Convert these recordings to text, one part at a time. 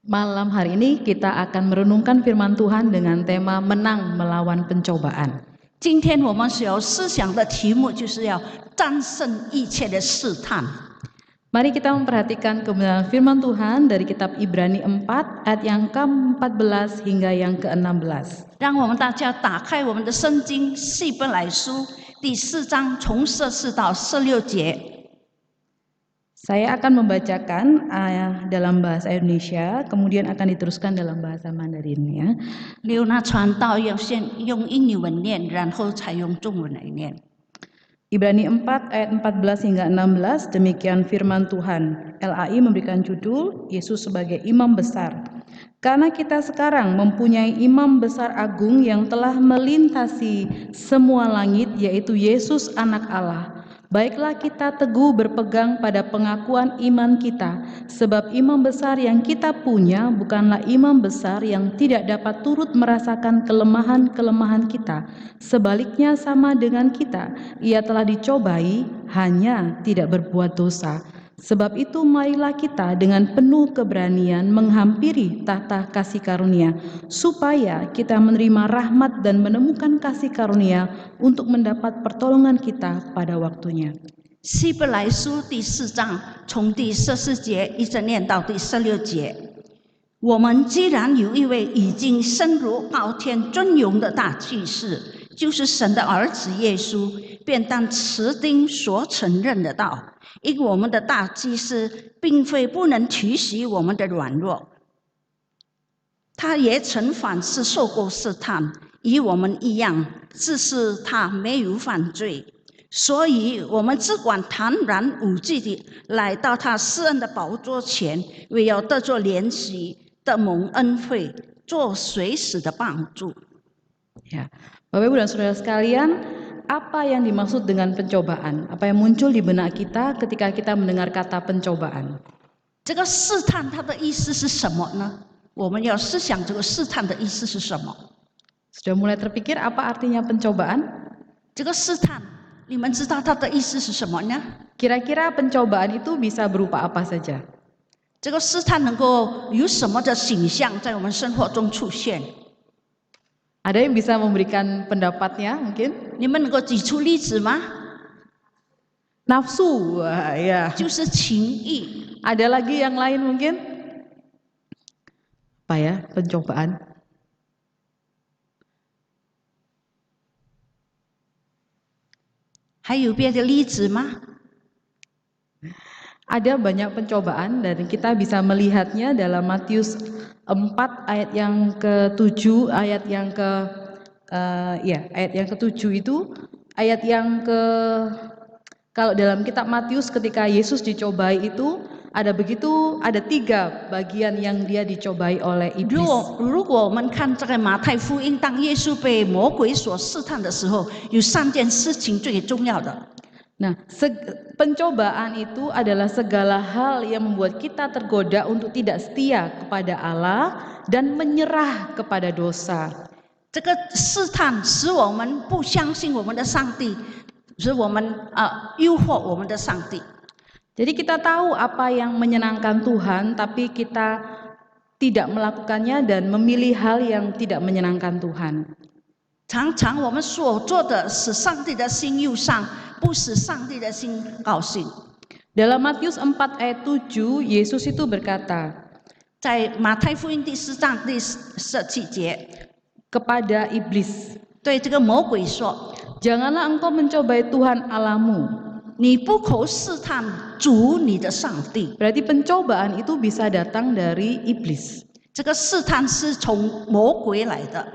Malam hari ini kita akan merenungkan firman Tuhan dengan tema menang melawan pencobaan. 今天我们所要思想的题目就是要战胜一切的试探。 Mari kita memperhatikan kebenaran firman Tuhan dari kitab Ibrani 4 ayat yang ke-14 hingga yang ke-16. 让我们大家打开我们的圣经希伯来书第4章从14到16节。 Saya akan membacakan dalam bahasa Indonesia, kemudian akan diteruskan dalam bahasa Mandarin ya. 刘娜传道要先用英语文念，然后才用中文来念。 Ibrani 4 ayat 14 hingga 16, demikian firman Tuhan. LAI memberikan judul Yesus sebagai imam besar. Karena kita sekarang mempunyai imam besar agung yang telah melintasi semua langit, yaitu Yesus anak Allah. Baiklah kita teguh berpegang pada pengakuan iman kita, sebab imam besar yang kita punya bukanlah imam besar yang tidak dapat turut merasakan kelemahan-kelemahan kita. Sebaliknya sama dengan kita, ia telah dicobai, hanya tidak berbuat dosa. Sebab itu marilah kita dengan penuh keberanian menghampiri tahta kasih karunia, supaya kita menerima rahmat dan menemukan kasih karunia untuk mendapat pertolongan kita pada waktunya. 希伯来书第4章从第14节一直念到第16节。我们既然有一位已经升入高天尊荣的大祭司，就是神的儿子耶稣，便当持定所承认的道。因我们的大祭司并非不能提起我们的软弱，他也曾凡事受过试探，与我们一样，只是他没有犯罪。所以我们只管坦然无惧地来到他施恩的宝座前，为要得着怜惜的蒙恩惠，做随时的帮助。 Ya, Bapak Ibu dan Saudara sekalian, apa yang dimaksud dengan pencobaan? Apa yang muncul di benak kita ketika kita mendengar kata pencobaan? 这个试探它的意思是什么呢？我们要思想这个试探的意思是什么？ Sudah mulai terpikir apa artinya pencobaan? 这个试探，你们知道它的意思是什么呢？ Kira-kira pencobaan itu bisa berupa apa saja? 这个试探能够有什么的形象在我们生活中出现？ Ada yang bisa memberikan pendapatnya mungkin? 你们能够举出例子吗？ Nafsu, wah, ya. 就是情欲。 Ada lagi yang lain mungkin? Apa ya pencobaan? Hay有别的例子吗？ Ada banyak pencobaan dan kita bisa melihatnya dalam Matius 4 ayat yang ke-7, ayat yang ke-7 itu ayat yang kalau dalam kitab Matius ketika Yesus dicobai itu ada 3 bagian yang dia dicobai oleh iblis. 如果我们看这个马太福音，当耶稣被魔鬼所试探的时候，有3件事情最重要的。 Nah, pencobaan itu adalah segala hal yang membuat kita tergoda untuk tidak setia kepada Allah dan menyerah kepada dosa. 这个试探使我们不相信我们的上帝，使我们诱惑我们的上帝。 Jadi kita tahu apa yang menyenangkan Tuhan, tapi kita tidak melakukannya dan memilih hal yang tidak menyenangkan Tuhan. 常常我们所做的使上帝的心忧伤，不使上帝的心高兴。 Dalam Matius 4 ayat 7, Yesus itu berkata, 在马太福音第4章第17节， kepada iblis, 对这个魔鬼说 janganlah engkau mencobai Tuhan Allahmu. 你不可试探主你的上帝。 Berarti pencobaan itu bisa datang dari iblis. 这个试探是从魔鬼来的。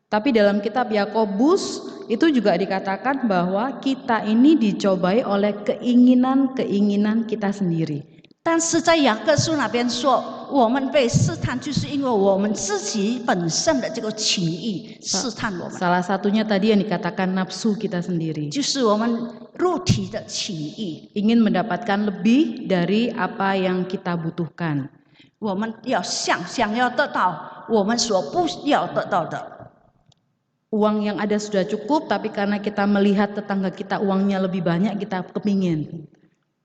Tapi dalam kitab Yakobus itu juga dikatakan bahwa kita ini dicobai oleh keinginan-keinginan kita sendiri. 但是在雅各书那边说，我们被试探，就是因为我们自己本身的这个情欲试探我们， Salah satunya tadi yang dikatakan nafsu kita sendiri. 就是我们肉体的情欲。 Ingin mendapatkan lebih dari apa yang kita butuhkan. 我们要想要得到我们所不要得到的。 Uang yang ada sudah cukup, tapi karena kita melihat tetangga kita uangnya lebih banyak, kita kepingin.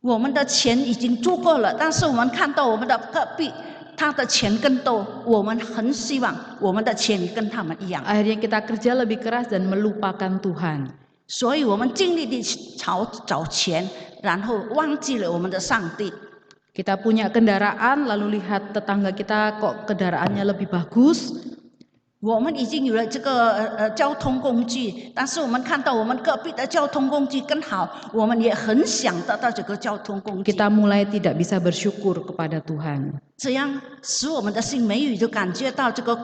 我们的钱已经足够了，但是我们看到我们的隔壁他的钱更多，我们很希望我们的钱跟他们一样， Akhirnya kita kerja lebih keras dan melupakan Tuhan. 所以我们尽力地找钱，然后忘记了我们的上帝。 Kita punya kendaraan, lalu lihat tetangga kita kok kendaraannya lebih bagus. 我们已经有了这个交通工具，但是我们看到我们隔壁的交通工具更好，我们也很想得到这个交通工具。 Kita mulai tidak bisa bersyukur kepada Tuhan. 这样使我们的心没有就感觉到这个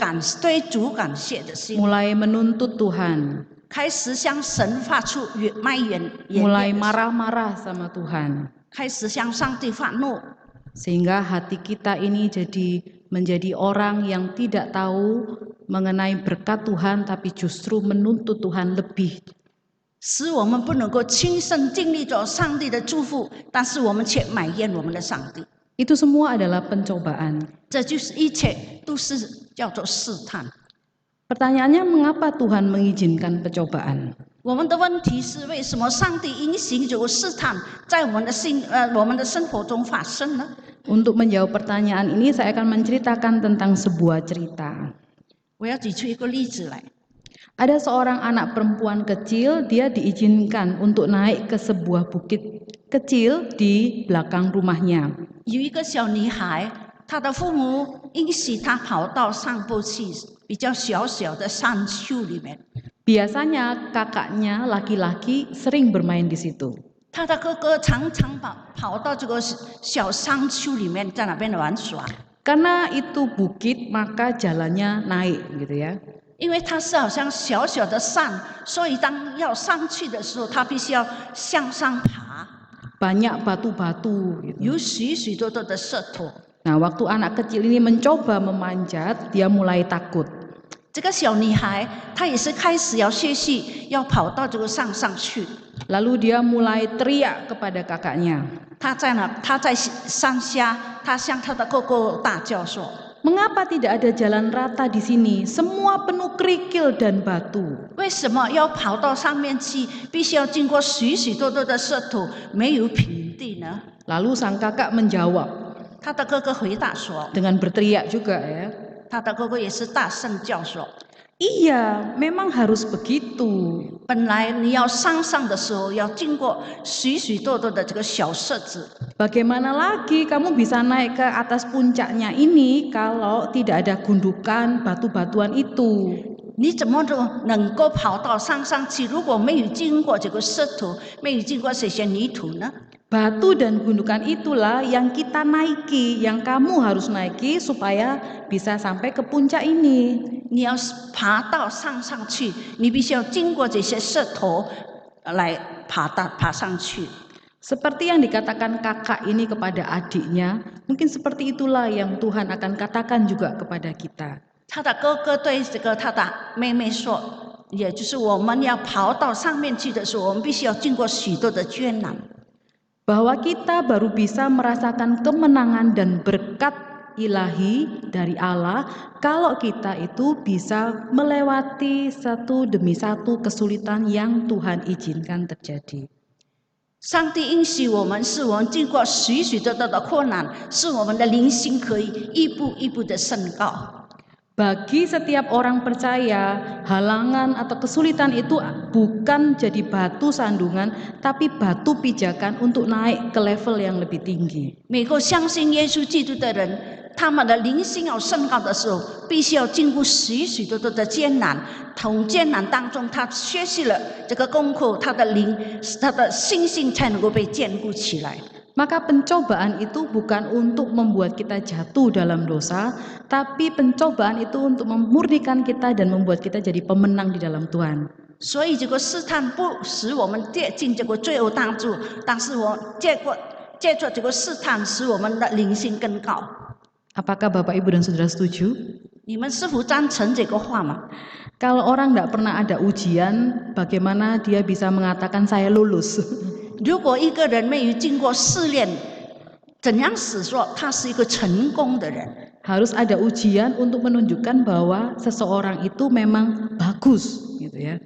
对主感谢的心， Mulai menuntut Tuhan. 开始向神发出埋怨， Mulai marah-marah sama Tuhan. 开始向上帝发怒。 Sehingga hati kita ini menjadi orang yang tidak tahu mengenai berkat Tuhan, tapi justru menuntut Tuhan lebih. 使我们不能够亲身经历着上帝的祝福，但是我们却埋怨我们的上帝。 Itu semua adalah pencobaan. 这就是一切都是叫做试探。 Pertanyaannya, mengapa Tuhan mengizinkan pencobaan? 我们的问题是为什么上帝允许这个试探在我们的生活中发生呢？ Untuk menjawab pertanyaan ini, saya akan menceritakan tentang sebuah cerita. 我要举出一个例子来。 Ada seorang anak perempuan kecil, dia diizinkan untuk naik ke sebuah bukit kecil di belakang rumahnya. 有一个小女孩，她的父母允许她跑到上坡去比较小小的山丘里面。 Biasanya kakaknya laki-laki sering bermain di situ. 她的哥哥常常跑到这个小山丘里面，在那边玩耍。 Karena itu bukit, maka jalannya naik, gitu ya. 因为它是好像小小的山，所以当要上去的时候，他必须要向上爬。 Banyak batu-batu, gitu. 有许多的石头。 Nah, waktu anak kecil ini mencoba memanjat, dia mulai takut. 这个小女孩，她也是开始要学习，要跑到这个山上去。 Lalu dia mulai teriak kepada kakaknya. 她在山下，她向她的哥哥大叫说： Mengapa tidak ada jalan rata di sini? Semua penuh kerikil dan batu. 为什么要跑到上面去？必须要经过许多的石头，没有平地呢？ Lalu sang kakak menjawab 她的哥哥回答说， dengan berteriak juga ya. 她的哥哥也是大声叫说： Iya, memang harus begitu. 本来你要上的时候，要经过许多的这个小石子。 Bagaimana lagi kamu bisa naik ke atas puncaknya ini kalau tidak ada gundukan batu-batuan itu? 你怎么能够跑到山上去？如果没有经过这个石头，没有经过这些泥土呢？ Batu dan gundukan itulah yang kita naiki, yang kamu harus naiki supaya bisa sampai ke puncak ini. 你要爬到山上去，你必须要经过这些石头来爬上去。 Seperti yang dikatakan kakak ini kepada adiknya, mungkin seperti itulah yang Tuhan akan katakan juga kepada kita. 他的哥哥对这个他的妹妹说，也就是我们要跑到上面去的时候，我们必须要经过许多的艰难。 Bahwa kita baru bisa merasakan kemenangan dan berkat ilahi dari Allah kalau kita itu bisa melewati satu demi satu kesulitan yang Tuhan izinkan terjadi. 上帝允许我们，是我们经过许多的困难，使我们的灵性可以一步一步的升高。 Bagi setiap orang percaya, halangan atau kesulitan itu bukan jadi batu sandungan, tapi batu pijakan untuk naik ke level yang lebih tinggi. 每个相信耶稣基督的人，他们的灵性要升高的时候，必须要经过许多的艰难。从艰难当中，他学习了这个功课，他的灵，他的心性才能够被坚固起来。 Maka pencobaan itu bukan untuk membuat kita jatuh dalam dosa, tapi pencobaan itu untuk memurnikan kita dan membuat kita jadi pemenang di dalam Tuhan. 所以这个试探不使我们跌进这个罪恶当中，但是我借着这个试探，使我们的灵性更高。 Apakah Bapak Ibu dan Saudara setuju? 你们是否赞成这个话吗？ Kalau orang tidak pernah ada ujian, bagaimana dia bisa mengatakan saya lulus? 如果一个人没有经过试炼，怎样使说他是一个成功的人？ Harus ada ujian untuk menunjukkan bahwa seseorang itu memang bagus, gitu ya.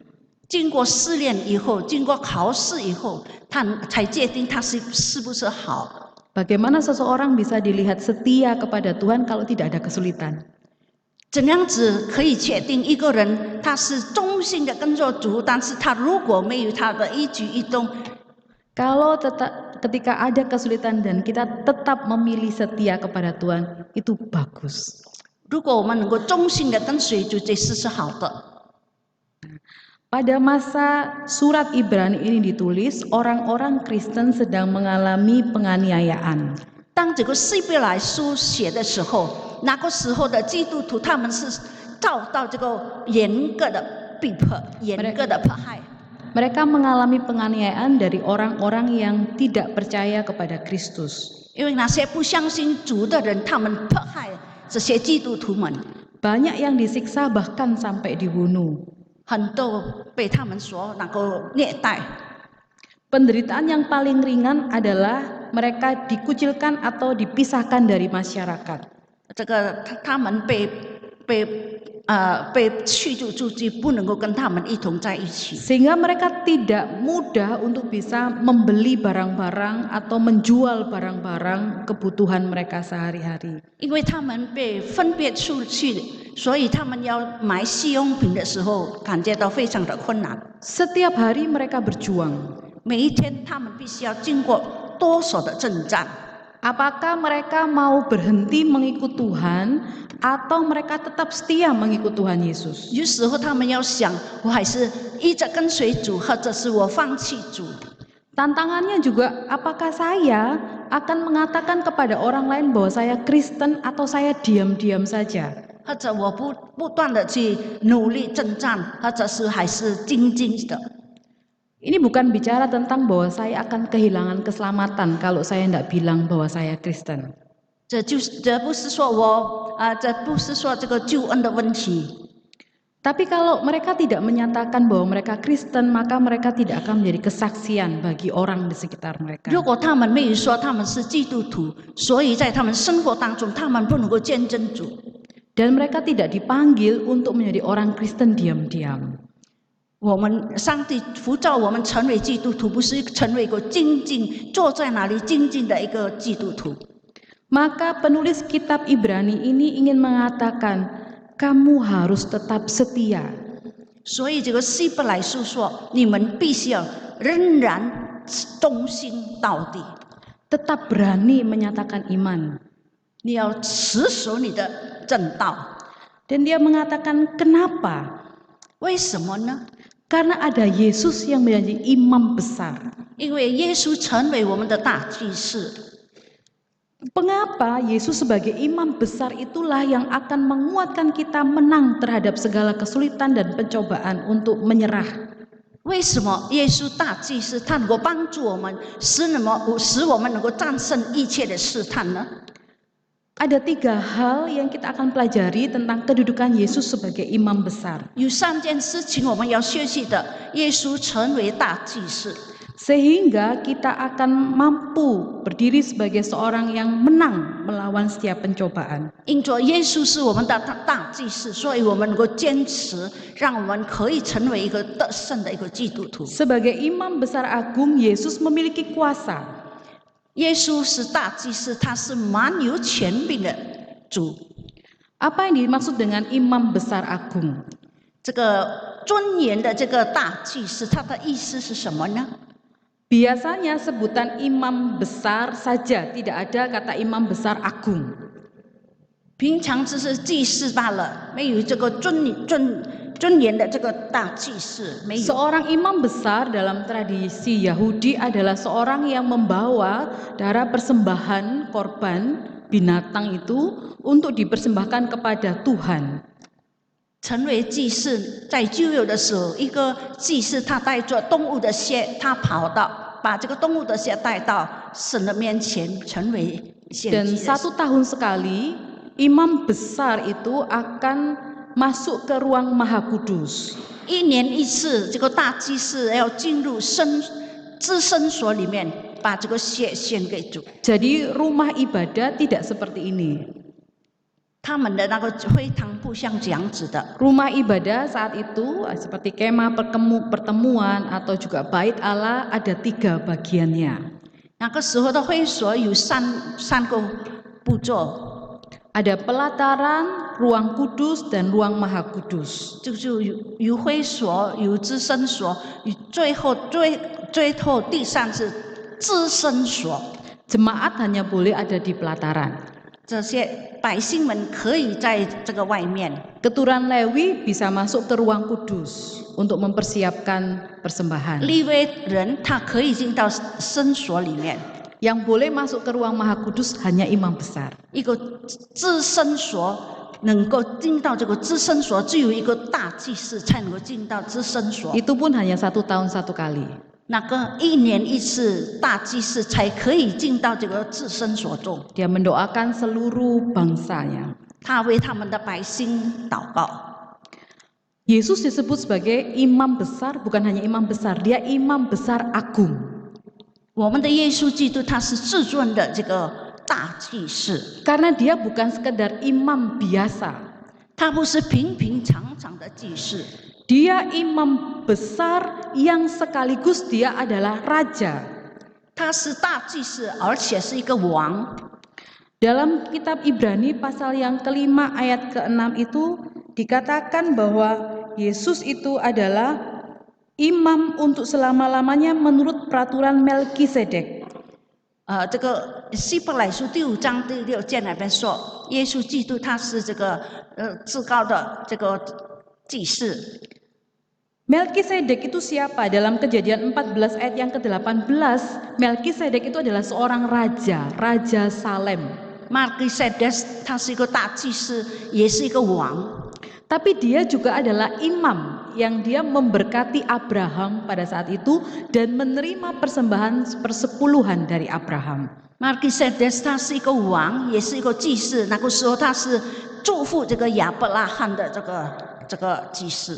经过试炼以后，经过考试以后，他才界定他是不是好。Bagaimana seseorang bisa dilihat setia kepada Tuhan kalau tidak ada kesulitan? 怎样子可以确定一个人他是忠心的跟着主，但是他如果没有他的一举一动， Kalau ketika ada kesulitan dan kita tetap memilih setia kepada Tuhan, itu bagus. 如果我们能够忠心的跟随主，这事是好的。 Pada masa surat Ibrani ini ditulis, orang-orang Kristen sedang mengalami penganiayaan. 当这个希伯来书写的时候，那个时候的基督徒他们是遭到这个严格的逼迫、严格的迫害。 Mereka mengalami penganiayaan dari orang-orang yang tidak percaya kepada Kristus. 因为那些不相信主的人，他们迫害这些基督徒们， Banyak yang disiksa bahkan sampai dibunuh. 很多被他们所能够虐待。 Penderitaan yang paling ringan adalah mereka dikucilkan atau dipisahkan dari masyarakat. 这个他们被驱逐出去，不能够跟他们一同在一起， Sehingga mereka tidak mudah untuk bisa membeli barang-barang atau menjual barang-barang kebutuhan mereka sehari-hari. 因为他们被分别出去，所以他们要买日用品的时候，感觉到非常的困难。 Setiap hari mereka berjuang. 每一天，他们必须要经过多少的征战。 Apakah mereka mau berhenti mengikut Tuhan atau mereka tetap setia mengikut Tuhan Yesus? 有时候他们要想，我还是一直跟随主，或者是我放弃主。 Tantangannya juga, apakah saya akan mengatakan kepada orang lain bahwa saya Kristen atau saya diam-diam saja? 或者我不断的去努力征战，或者是还是静静的。 Ini bukan bicara tentang bahwa saya akan kehilangan keselamatan kalau saya tidak bilang bahwa saya Kristen. 这不是说这不是说这个救恩的问题。 Tapi kalau mereka tidak menyatakan bahwa mereka Kristen, maka mereka tidak akan menjadi kesaksian bagi orang di sekitar mereka. 如果他们没有说他们是基督徒，所以在他们生活当中，他们不能够见证主。 Dan mereka tidak dipanggil untuk menjadi orang Kristen diam-diam. 我们上帝呼召我们成为基督徒，不是成为一个静静坐在那里静静的一个基督徒。 Maka penulis kitab Ibrani ini ingin mengatakan, kamu harus tetap setia. 所以这个希伯来书说，你们必须要仍然忠心到底， Tetap berani menyatakan iman. 你要持守你的正道。 Dan dia mengatakan, kenapa? 为什么呢？ Karena ada Yesus yang menjadi imam besar. 因为耶稣成为我们的大祭司。 Mengapa Yesus sebagai imam besar itulah yang akan menguatkan kita menang terhadap segala kesulitan dan pencobaan untuk menyerah. 为什么耶稣大祭司他能够帮助我们，使我们能够战胜一切的试探呢？ Ada 3 hal yang kita akan pelajari tentang kedudukan Yesus sebagai imam besar. 有3件事情我们要学习的。耶稣成为大祭司， Sehingga kita akan mampu berdiri sebagai seorang yang menang melawan setiap pencobaan. 因着耶稣是我们的大祭司，所以我们能够坚持，让我们可以成为一个得胜的一个基督徒。 Sebagai imam besar agung, Yesus memiliki kuasa. 耶稣是大祭司，他是蛮有权柄的主。 Apa yang dimaksud dengan imam besar agung? 这个尊严的这个大祭司，它的意思是什么呢？ Biasanya sebutan imam besar saja, tidak ada kata imam besar agung. 平常只是祭司罢了，没有这个尊严的这个大祭司，没有。 Seorang imam besar dalam tradisi Yahudi adalah seorang yang membawa darah persembahan korban binatang itu untuk dipersembahkan kepada Tuhan. 成为祭司，在旧约的时候，一个祭司他带着动物的血，他把这个动物的血带到神的面前，成为献祭 Dan 的。 1 tahun sekali imam besar itu akan masuk ke ruang Maha Kudus. 1年1次，这个大祭司要进入至圣所里面，把这个血献给主。 Jadi rumah ibadah tidak seperti ini. 他们的那个会堂不像这样子的。 Rumah ibadah saat itu seperti kemah pertemuan atau juga bait Allah ada 3 bagiannya. 那个时候的会所有三个步骤， Ada pelataran, ruang kudus, dan ruang maha kudus. 就是有会所，有至圣所，有最后第三是至圣所。 Jemaat hanya boleh ada di pelataran. 这些百姓们可以在这个外面， Keturunan Lewi bisa masuk ke ruang kudus untuk mempersiapkan persembahan. 利未人他可以进到圣所里面。 Yang boleh masuk ke ruang maha kudus hanya imam besar. 一个至圣所能够进到这个至圣所，只有一个大祭司才能够进到至圣所。 Itu pun hanya 1 tahun 1 kali. 那个1年1次大祭司才可以进到这个至圣所中。 Dia mendoakan seluruh bangsanya. 他为他们的百姓祷告。 Yesus disebut sebagai imam besar, bukan hanya imam besar, dia imam besar agung. 我们的耶稣基督他是至尊的这个大祭司， Karena dia bukan sekedar imam biasa. 他不是平平常常的祭司， Dia imam besar yang sekaligus dia adalah raja. 他是大祭司，而且是一个王。 Dalam kitab Ibrani pasal yang kelima ayat ke-6 itu dikatakan bahwa Yesus itu adalah imam untuk selama-lamanya menurut peraturan Melkisedek. 这个希伯来书第5章第6节那边说，耶稣基督他是这个至高的这个祭司。 Melkisedek itu siapa? Dalam Kejadian 14 ayat yang ke-18, Melkisedek itu adalah seorang raja, Raja Salem. 马尔基塞德斯他是一个大祭司，也是一个王。 Tapi dia juga adalah imam yang dia memberkati Abraham pada saat itu dan menerima persembahan persepuluhan dari Abraham. 马尔基塞德斯他是一个王，也是一个祭司。那个时候他是祝福这个亚伯拉罕的这个祭司。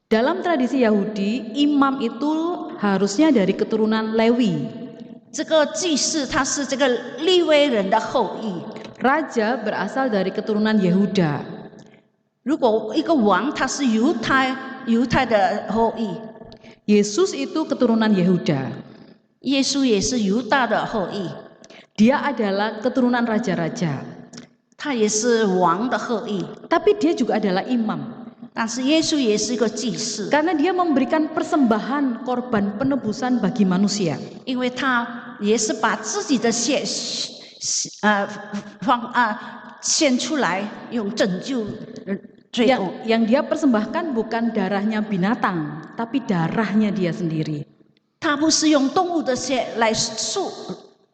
Dalam tradisi Yahudi, imam itu harusnya dari keturunan Lewi. 这个祭司他是这个利未人的后裔。 Raja berasal dari keturunan Yehuda. 如果一个王他是犹太的后裔， Yesus itu keturunan Yehuda. 耶稣也是犹大的后裔， Dia adalah keturunan raja-raja. 他也是王的后裔。 Tapi dia juga adalah imam. 但是耶稣也是一个祭司， Karena dia memberikan persembahan korban penebusan bagi manusia. 因为他也是把自己的血献出来，用拯救罪恶。 Yang dia persembahkan bukan darahnya binatang, tapi darahnya dia sendiri. 他不是用动物的血来赎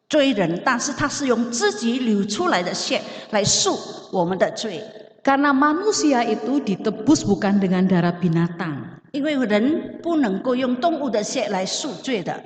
罪人，但是他是用自己流出来的血来赎我们的罪。 Karena manusia itu ditebus bukan dengan darah binatang. 因为人不能够用动物的血来赎罪的。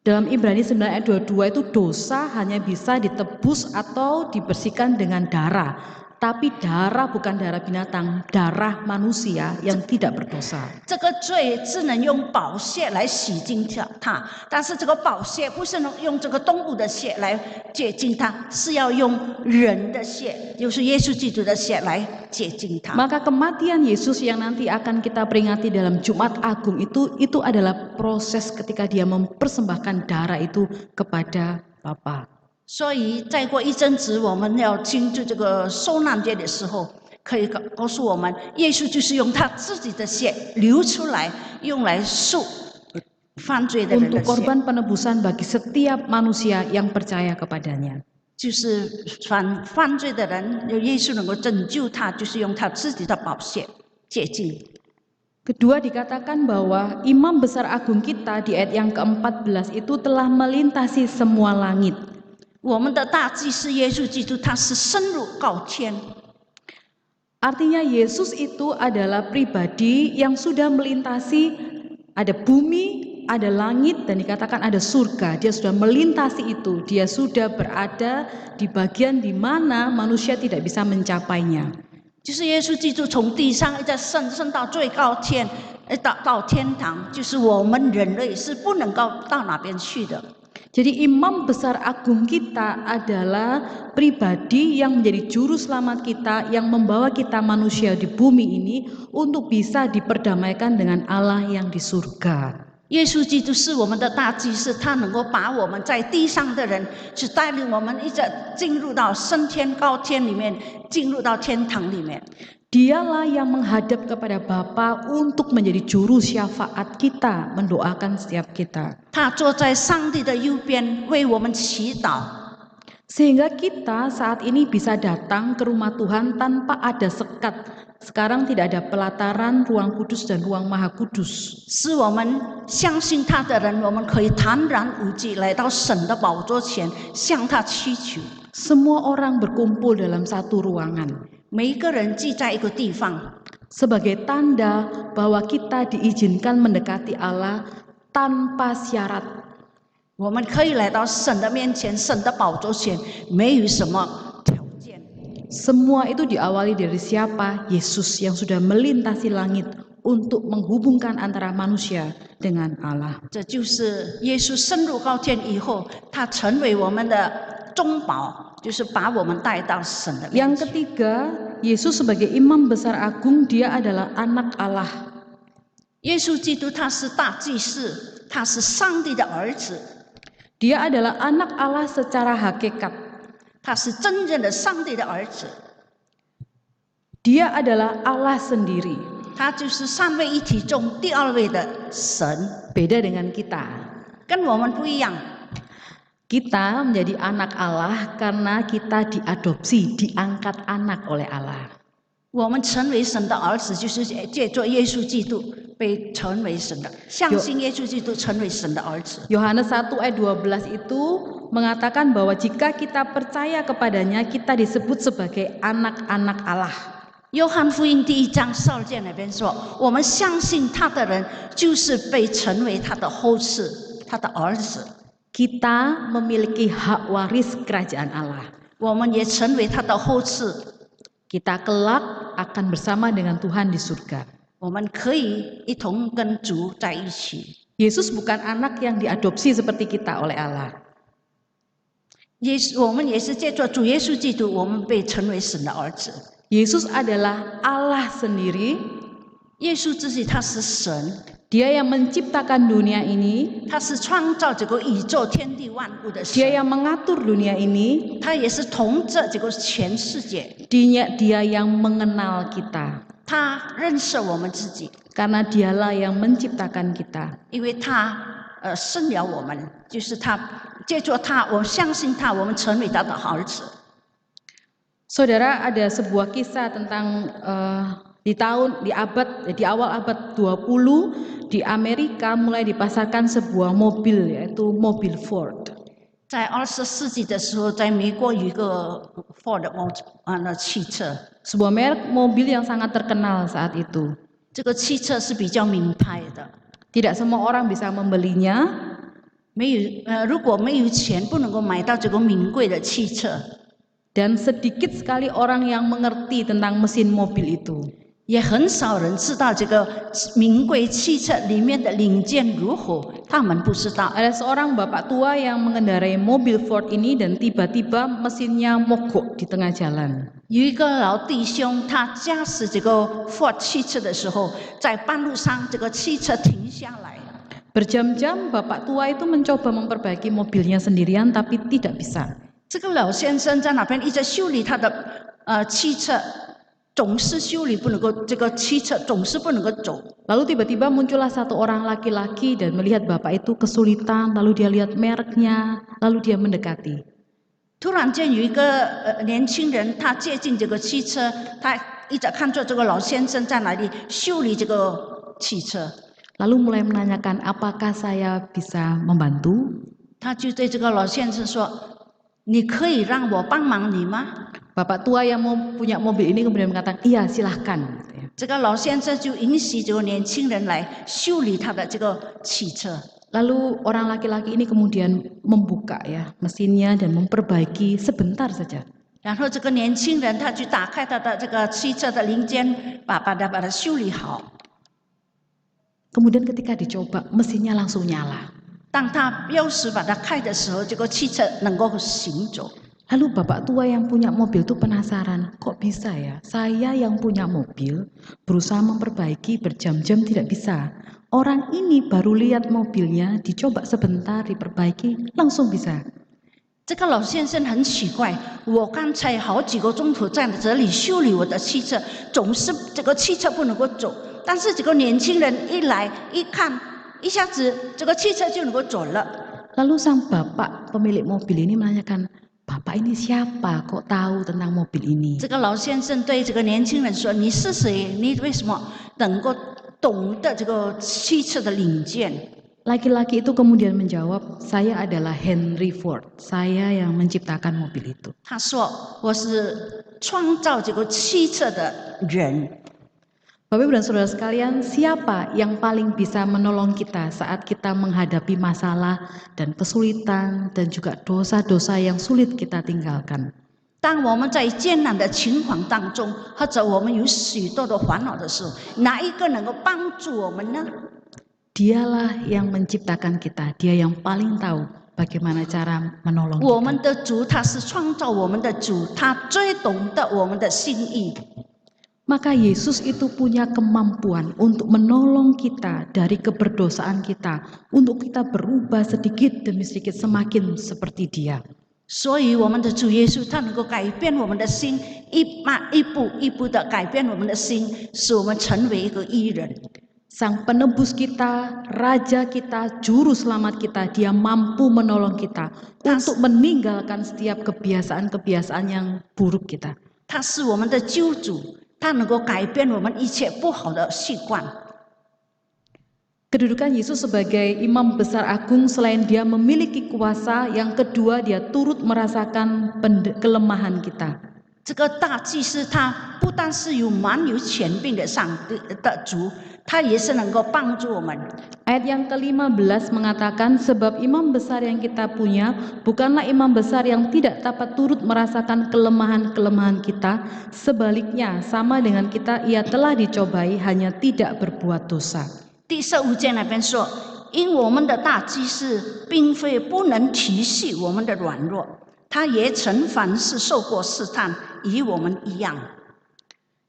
Dalam Ibrani 9 ayat 22 itu dosa hanya bisa ditebus atau dibersihkan dengan darah. Tapi darah bukan darah binatang, darah manusia yang tidak berdosa. 这个罪只能用宝血来洗净它，但是这个宝血不是能用这个动物的血来洁净它，是要用人的血，就是耶稣基督的血来洁净它。 Maka kematian Yesus yang nanti akan kita peringati dalam Jumat Agung itu adalah proses ketika dia mempersembahkan darah itu kepada Bapa. 所以再过一阵子，我们要庆祝这个受难节的时候，可以告诉我们，耶稣就是用他自己的血流出来，用来赎犯罪的人的 Untuk 血， korban penebusan bagi setiap manusia yang percaya kepadanya. 就是犯罪的人，耶稣能够拯救他，就是用他自己的宝血洁净。 Kedua dikatakan bahwa imam besar agung kita di ayat yang ke-14 itu telah melintasi semua langit. 我们的大祭司耶稣基督，他是深入高天。 Artinya Yesus itu adalah pribadi yang sudah melintasi, ada bumi, ada langit, dan dikatakan ada surga. Dia sudah melintasi itu, dia sudah berada di bagian di mana manusia tidak bisa mencapainya. 就是耶稣基督从地上一直升到最高天，到天堂，就是我们人类是不能够到哪边去的。 Jadi imam besar agung kita adalah pribadi yang menjadi juru selamat kita, yang membawa kita manusia di bumi ini untuk bisa diperdamaikan dengan Allah yang di surga. 耶稣基督是我们的大祭司，他能够把我们在地上的人，是带领我们一直进入到升天高天里面，进入到天堂里面。Dialah yang menghadap kepada Bapa untuk menjadi juru syafaat kita, mendoakan setiap kita. 他坐在上帝的右边，为我们祈祷。 Sehingga kita saat ini bisa datang ke rumah Tuhan tanpa ada sekat. Sekarang tidak ada pelataran, ruang kudus dan ruang maha kudus. 使我们相信他的人，我们可以坦然无惧来到神的宝座前，向他祈求。 Semua orang berkumpul dalam satu ruangan. 每一个人聚在一个地方， Sebagai tanda bahwa kita diizinkan mendekati Allah tanpa syarat. 我们可以来到神的面前，神的宝座前，没有什么条件。 Semua itu diawali dari siapa? Yesus yang sudah melintasi langit untuk menghubungkan antara manusia dengan Allah. 这就是耶稣升入高天以后，他成为我们的中保，就是把我们带到神的面 Yang 前。 ketiga, Yesus sebagai imam besar agung, dia adalah anak Allah. 耶稣基督他是大祭司，他是上帝的儿子， Dia adalah anak Allah secara hakikat. 他是真正的上帝的儿子， Dia adalah Allah sendiri. 他就是三位一体中第二位的神， Beda dengan kita. 跟我们不一样。 Kita menjadi anak Allah karena kita diadopsi, diangkat anak oleh Allah. 我们成为神的儿子，就是借着耶稣基督被成为神的，相信耶稣基督成为神的儿子。 Yohanes 1 ayat 12 itu mengatakan bahwa jika kita percaya kepadanya, kita disebut sebagai anak-anak Allah. 约翰福音第1章12节那边说，我们相信他的人，就是被成为他的后嗣，他的儿子。 Kita memiliki hak waris kerajaan Allah. 我们也成为他的后嗣， Kita kelak akan bersama dengan Tuhan di surga. 我们可以一同跟主在一起。 Yesus bukan anak yang diadopsi seperti kita oleh Allah. 我们也是借着主耶稣基督，我们被成为神的儿子。 Yesus adalah Allah sendiri. 耶稣自己他是神， Dia yang menciptakan dunia ini. 他是创造这个宇宙天地万物的 Dia 神， yang mengatur dunia ini. 他也是统治这个全世界。 Dia yang mengenal kita. 他认识我们自己， Karena dialah yang menciptakan kita. 因为他生了我们，就是他借着他，我相信他，我们成为他的儿子。 Saudara, ada sebuah kisah tentang di awal abad 20 di Amerika mulai dipasarkan sebuah mobil, yaitu mobil Ford. 在20世纪的时候，在美国有一个 Ford 汽车， Sebuah merek mobil yang sangat terkenal saat itu. 这个汽车是比较名牌的， Tidak semua orang bisa membelinya. 如果没有钱，不能够买到这个名贵的汽车。 Dan sedikit sekali orang yang mengerti tentang mesin mobil itu. 也很少人知道这个名贵汽车里面的零件如何，他们不知道。 Ada seorang bapak tua yang mengendarai mobil Ford ini dan tiba-tiba mesinnya mogok di tengah jalan. 有一个老弟兄，他驾驶这个 Ford 汽车的时候，在半路上这个汽车停下来， Berjam-jam bapak tua itu mencoba memperbaiki mobilnya sendirian tapi tidak bisa. 这个老先生在那边一直修理他的汽车，总是修理不能够，这个汽车总是不能够走。 Lalu tiba-tiba muncullah satu orang laki-laki dan melihat bapak itu kesulitan, lalu dia lihat mereknya, lalu dia mendekati. 突然间有一个年轻人，他接近这个汽车，他一直看着这个老先生在那里修理这个汽车， Lalu mulai menanyakan, apakah saya bisa membantu? 他就对这个老先生说：“你可以让我帮忙你吗？” Bapak tua yang punya mobil ini kemudian mengatakan, iya silahkan. 这个老先生就允许这个年轻人来修理他的这个汽车。 Lalu orang laki-laki ini kemudian membuka ya mesinnya dan memperbaiki sebentar saja. 然后这个年轻人他去打开他的这个汽车的零件，把它修理好。 Kemudian ketika dicoba mesinnya langsung nyala. 当他钥匙把它开的时候，这个汽车能够行走。 Lalu bapak tua yang punya mobil itu penasaran, kok bisa ya? Saya yang punya mobil berusaha memperbaiki berjam-jam tidak bisa. Orang ini baru lihat mobilnya, dicoba sebentar, diperbaiki, langsung bisa. 这个老先生很奇怪，我刚才好几个钟头在这里修理我的汽车，总是这个汽车不能够走，但是这个年轻人一来一看，一下子这个汽车就能够走了。 Lalu sang bapak pemilik mobil ini menanyakan, Bapak ini siapa? Kok tahu tentang mobil ini? 这个老先生对这个年轻人说：“你是谁？你为什么能够懂得这个汽车的零件？” Laki-laki itu kemudian menjawab, saya adalah Henry Ford, saya yang menciptakan mobil itu. 他说：“我是创造这个汽车的人。” Bapak Ibu dan Saudara sekalian, siapa yang paling bisa menolong kita saat kita menghadapi masalah dan kesulitan dan juga dosa-dosa yang sulit kita tinggalkan? 当我们在艰难的情况当中，或者我们有许多的烦恼的时候，哪一个能够帮助我们呢？ Dialah yang menciptakan kita, dia yang paling tahu bagaimana cara menolong 我 kita. 们的主，他是创造我们的主，他最懂得我们的心意。 Maka Yesus itu punya kemampuan untuk menolong kita dari keberdosaan kita, untuk kita berubah sedikit demi sedikit semakin seperti Dia. 所以我们的主耶稣，他能够改变我们的心，一步一步的改变我们的心，使我们成为一个义人。 Sang penebus kita, raja kita, juru selamat kita, dia mampu menolong kita untuk meninggalkan setiap kebiasaan-kebiasaan yang buruk kita. 他是我们的救主，他能够改变我们一切不好的习惯。 Kedudukan Yesus sebagai imam besar agung, selain dia memiliki kuasa, yang kedua dia turut merasakan kelemahan kita. 这个大祭司他不但是有蛮有权柄的上帝的主，他也是能够帮助我们。 Ayat yang ke-15 mengatakan, sebab imam besar yang kita punya bukanlah imam besar yang tidak dapat turut merasakan kelemahan-kelemahan kita, sebaliknya sama dengan kita ia telah dicobai hanya tidak berbuat dosa. 第15节那边说，因我们的大祭司并非不能体恤我们的软弱，他也曾凡事受过试探，与我们一样。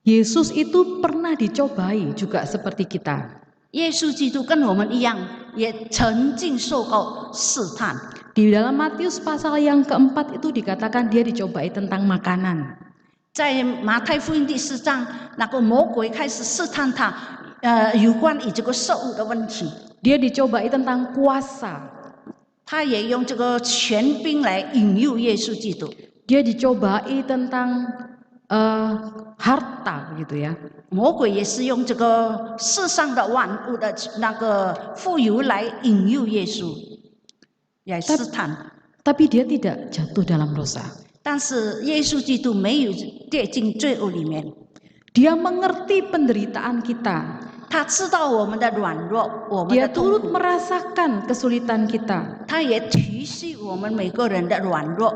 Yesus itu pernah dicobai juga seperti kita. 耶稣基督跟我们一样，也曾经受过试探。 Di dalam Matius pasal yang keempat itu dikatakan dia dicobai tentang makanan. 在马太福音第4章，那个魔鬼开始试探他，有关于这个食物的问题。 Dia dicobai tentang kuasa. 他也用这个权柄来引诱耶稣基督。 Dia dicobai tentang harta gitu ya. 魔鬼也是用这个世上的万物的那个富有来引诱耶稣，来试探。 Tapi dia tidak jatuh dalam dosa. 但是耶稣基督没有跌进罪恶里面， Dia mengerti penderitaan kita. 他知道我们的软弱，我们 Dia 的痛 turut 苦， merasakan kesulitan kita. 他也体恤我们每个人的软弱。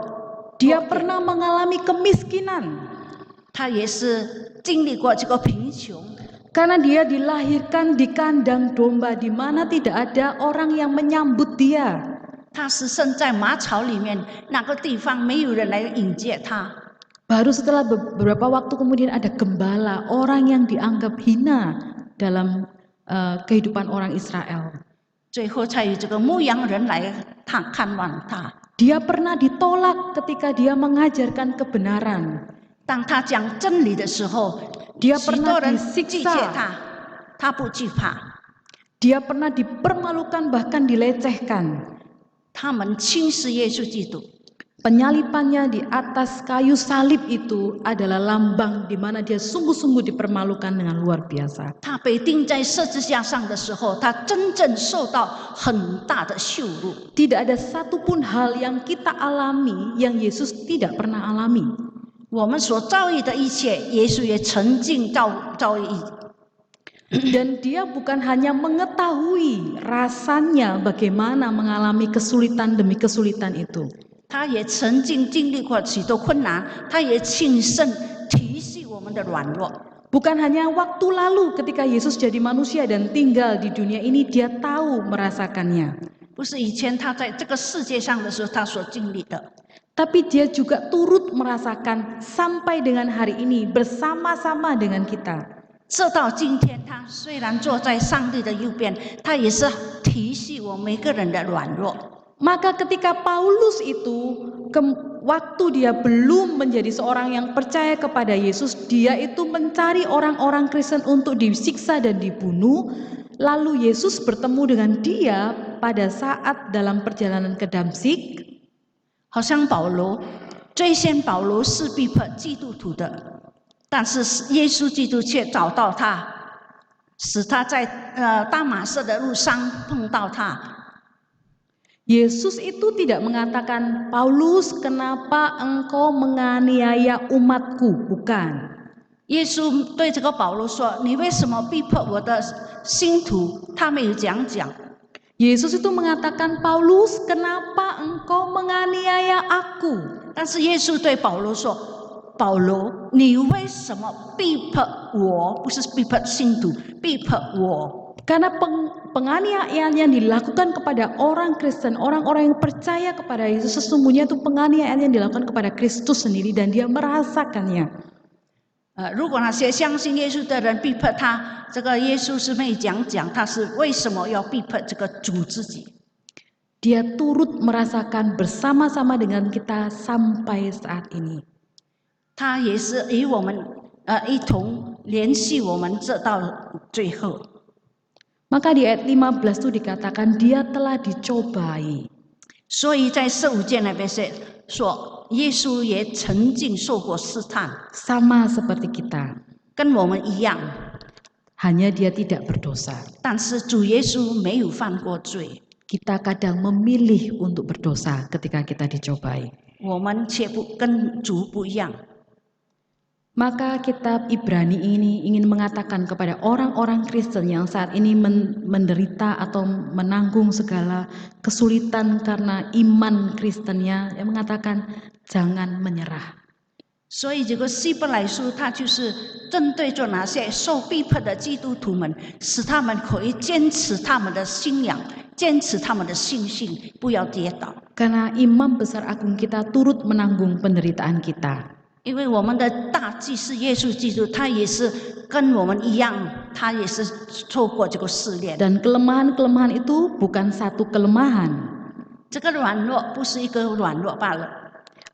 Dia pernah mengalami kemiskinan. 他也是经历过这个贫穷， Karena dia dilahirkan di kandang domba di mana tidak ada orang yang menyambut dia. 他是生在马槽里面，那个地方没有人来迎接他。 Baru setelah beberapa waktu kemudian ada gembala, orang yang dianggap hina dalam kehidupan orang Israel. 最后才有这个牧羊人来看望他。 Dia pernah ditolak ketika dia mengajarkan kebenaran. 当他讲真理的时候， Dia 许 pernah 多人拒绝 disiksa. 他，他不惧怕。 Dia pernah dipermalukan bahkan dilecehkan. 他们轻视耶稣基督， Penyalipannya di atas kayu salib itu adalah lambang di mana dia sungguh-sungguh dipermalukan dengan luar biasa. 他被钉在十字架上的时候，他真正受到很大的羞辱。 Tidak ada satupun hal yang kita alami yang Yesus tidak pernah alami. 我们所遭遇的一切，耶稣也曾经遭遇。 Dan dia bukan hanya mengetahui rasanya bagaimana mengalami kesulitan demi kesulitan itu. 他也曾经经历过许多困难，他也亲身体恤我们的软弱。 Bukan hanya waktu lalu ketika Yesus jadi manusia dan tinggal di dunia ini, dia tahu merasakannya. 不是以前他在这个世界上的时候他所经历的， Tapi dia juga turut merasakan sampai dengan hari ini bersama-sama dengan kita. 直到今天，他虽然坐在上帝的右边，他也是提醒我每个人的软弱。 Maka ketika Paulus itu waktu dia belum menjadi seorang yang percaya kepada Yesus, dia itu mencari orang-orang Kristen untuk disiksa dan dibunuh. Lalu Yesus bertemu dengan dia pada saat dalam perjalanan ke Damsyik. 好像保罗，最先保罗是逼迫基督徒的，但是耶稣基督却找到他，使他在大马色的路上碰到他。 Yesus itu tidak mengatakan, Paulus, kenapa engkau menganiaya umatku? Bukan. 耶稣对这个保罗说：“你为什么逼迫我的信徒？”他没有这样讲。 Yesus itu mengatakan, Paulus, kenapa engkau menganiaya aku? 但是耶稣对保罗说：“保罗，你为什么逼迫我？不是逼迫信徒，逼迫我。” Karena penganiayaan yang dilakukan kepada orang Kristen, orang-orang yang percaya kepada Yesus, sesungguhnya itu penganiayaan yang dilakukan kepada Kristus sendiri dan dia merasakannya. 如果那些相信耶稣的人逼迫他，这个耶稣是没讲他是为什么要逼迫这个主自己。 Dia turut merasakan bersama-sama dengan kita sampai saat ini. 他也是与我们一同联系我们，直到最后。 Maka di ayat 15 itu dikatakan dia telah dicobai. 所以在15节那边说，耶稣也曾经受过试探， Sama seperti kita. 跟我们一样。 Hanya dia tidak berdosa. 但是主耶稣没有犯过罪。 Kita kadang memilih untuk berdosa ketika kita dicobai. 我们却跟主不一样。 Maka kitab Ibrani ini ingin mengatakan kepada orang-orang Kristen yang saat ini menderita atau menanggung segala kesulitan karena iman Kristennya, yang mengatakan jangan menyerah. 所以这个希伯来书，它就是针对着那些受逼迫的基督徒们，使他们可以坚持他们的信仰，坚持他们的信心，不要跌倒。 Karena Imam Besar Agung kita turut menanggung penderitaan kita. 因为我们的大祭司耶稣基督，他也是跟我们一样，他也是受过这个试炼。 Dan kelemahan-kelemahan itu bukan satu kelemahan. 这个软弱不是一个软弱罢了。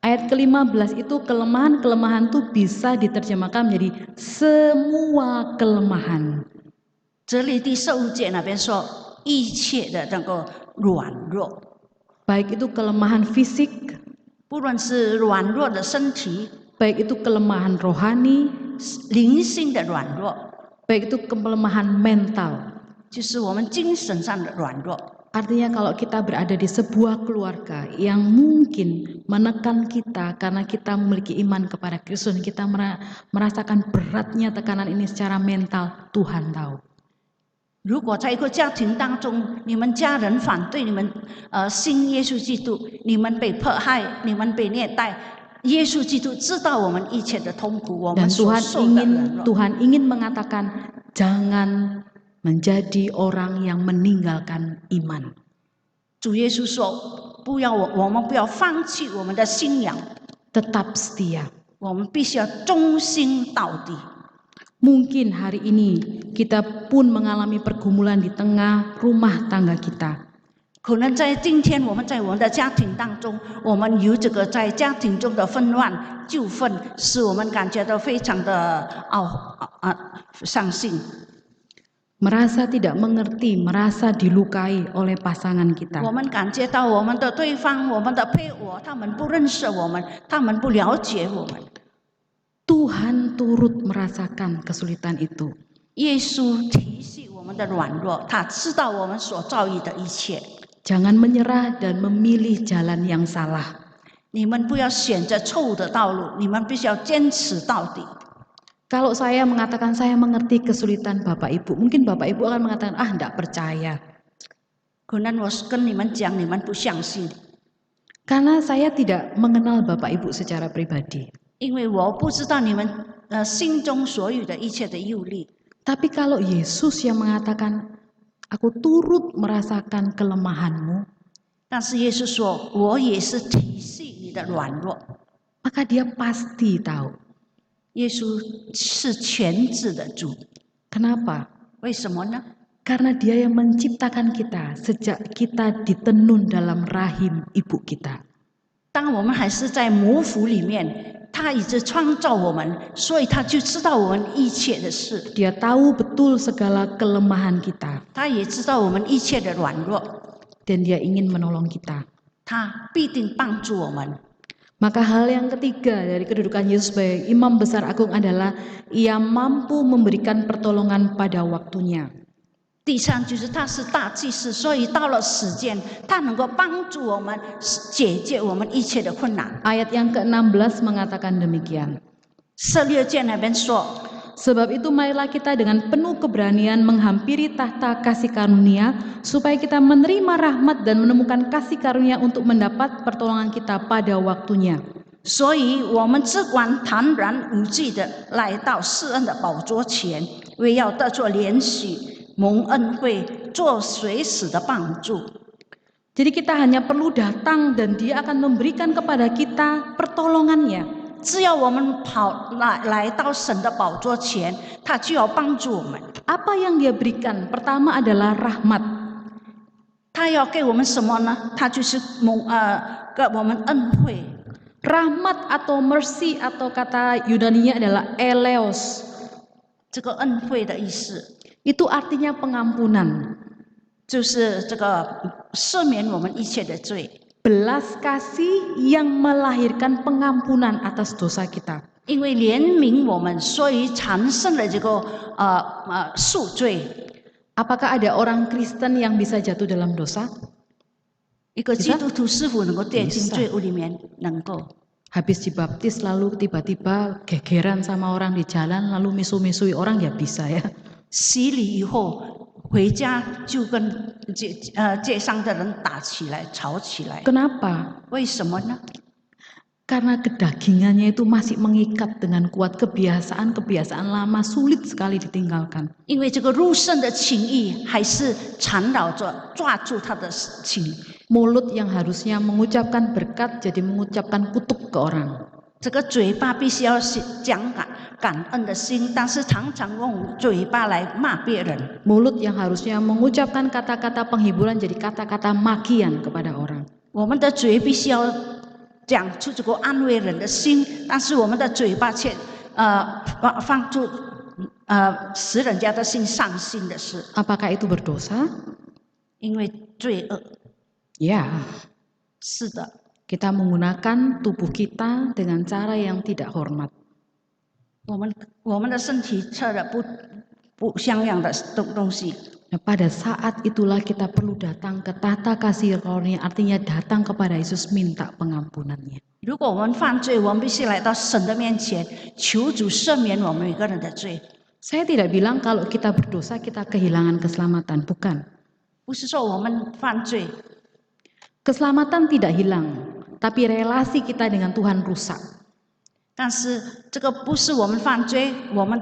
Ayat ke-15 itu kelemahan-kelemahan itu bisa diterjemahkan menjadi semua kelemahan. 这里第15节那边说一切的那个软弱， Baik itu kelemahan fisik, 不论是软弱的身体， baik itu kelemahan rohani, 灵性的软弱， baik itu kelemahan mental. 就是我们精神上的软弱。 Artinya kalau kita berada di sebuah keluarga yang mungkin menekan kita karena kita memiliki iman kepada Kristus, kita merasakan beratnya tekanan ini secara mental, Tuhan tahu. 如果在一个家庭当中，你们家人反对你们信耶稣基督，你们被迫害，你们被虐待，耶稣基督知道我们一切的痛苦，我们 Dan 所受的软弱。 Tuhan ingin mengatakan jangan menjadi orang yang meninggalkan iman. 主耶稣说：“不要我们不要放弃我们的信仰， Tetap setia. 我们必须要忠心到底。” Mungkin hari ini kita pun mengalami pergumulan di tengah rumah tangga kita. 可能在今天，我们在我们的家庭当中，我们有这个在家庭中的纷乱纠纷，使我们感觉到非常的伤心。 Merasa tidak mengerti, merasa dilukai oleh pasangan 我 kita. 们感觉到我们的对方、我们的配偶，他们不认识我们，他们不了解我们。 Tuhan turut merasakan kesulitan itu. 耶稣提醒我们的软弱，他知道我们所遭遇的一切。 Jangan menyerah dan memilih jalan yang salah. 你们不要选择错误的道路，你们必须要坚持到底。 Kalau saya mengatakan saya mengerti kesulitan Bapak Ibu, mungkin Bapak Ibu akan mengatakan, ah enggak percaya. 可能我跟你们讲，你们不相信， Karena saya tidak mengenal Bapak Ibu secara pribadi. 因为我不知道你们心中所有的一切的忧虑。 Tapi kalau Yesus yang mengatakan, aku turut merasakan kelemahanmu, 但是耶稣说，我也是体恤你的软弱。 maka dia pasti tahu. 耶稣是全知的主， Kenapa? 为什么呢？ Karena Dia yang menciptakan kita sejak kita ditenun dalam rahim ibu kita. 当我们还是在母腹里面，他已经创造我们，所以他就知道我们一切的事， Dia tahu betul segala kelemahan kita 他也知道我们一切的软弱， dan Dia ingin menolong kita. 他必定帮助我们。 Maka hal yang ketiga dari kedudukan Yesus sebagai Imam Besar Agung adalah Ia mampu memberikan pertolongan pada waktunya. 第三就是他是大祭司，所以到了时间，他能够帮助我们解决我们一切的困难。 Ayat yang ke-16 mengatakan demikian. 16节那边说， Sebab itu marilah kita dengan penuh keberanian menghampiri tahta kasih karunia supaya kita menerima rahmat dan menemukan kasih karunia untuk mendapat pertolongan kita pada waktunya. 所以我们只管坦然无惧的来到施恩的宝座前，为要得着怜恤、蒙恩惠，做随时的帮助。 Jadi kita hanya perlu datang dan Dia akan memberikan kepada kita pertolongannya. 只要我们来到神的宝座前，他就要帮助我们。 Apa yang Dia berikan? Pertama adalah rahmat. 他要给我们什么呢？他就是给我们恩惠。 Rahmat atau mercy atau kata Yunaninya adalah eleos. 这个恩惠的意思 Itu artinya pengampunan. 就是这个赦免我们一切的罪， Belas kasih yang melahirkan pengampunan atas dosa kita. 因为怜悯我们，所以产生了这个赎罪。 Apakah ada orang Kristen yang bisa jatuh dalam dosa? 一个基督徒是否能够跌进罪恶里面？能够。 Habis dibaptis lalu tiba-tiba gegeran sama orang di jalan lalu misu-misui orang ya bisa ya. 洗礼以后回家就跟街上的人打起来、吵起来。 Kenapa? 为什么呢？ Karena kedagingannya itu masih mengikat dengan kuat, kebiasaan lama sulit sekali ditinggalkan. 因为这个入圣的情意还是缠绕着、抓住他的情。 Mulut yang harusnya mengucapkan berkat jadi mengucapkan kutuk ke orang. 这个嘴巴必须要讲感恩的心，但是常常用嘴巴来骂别人。 Mulut yang harusnya mengucapkan kata-kata penghiburan jadi kata-kata makian kepada orang. 我们的嘴必须要讲出这个安慰人的心，但是我们的嘴巴却放出使人家的心伤心的事， Apakah itu berdosa? 因为罪恶。 Ya, 是的， kita menggunakan tubuh kita dengan cara yang tidak hormat. 我们的身体吃了不像样的东西。 Nah, pada saat itulah kita perlu datang ke tahta kasih karunia, artinya datang kepada Yesus minta pengampunannya. 如果我们犯罪，我们必须来到神的面前，求主赦免我们每个人的罪。 Saya tidak bilang kalau kita berdosa kita kehilangan keselamatan, bukan. 不是说我们犯罪， Keselamatan tidak hilang, tapi relasi kita dengan Tuhan rusak. 但是这个不是我们犯罪，我们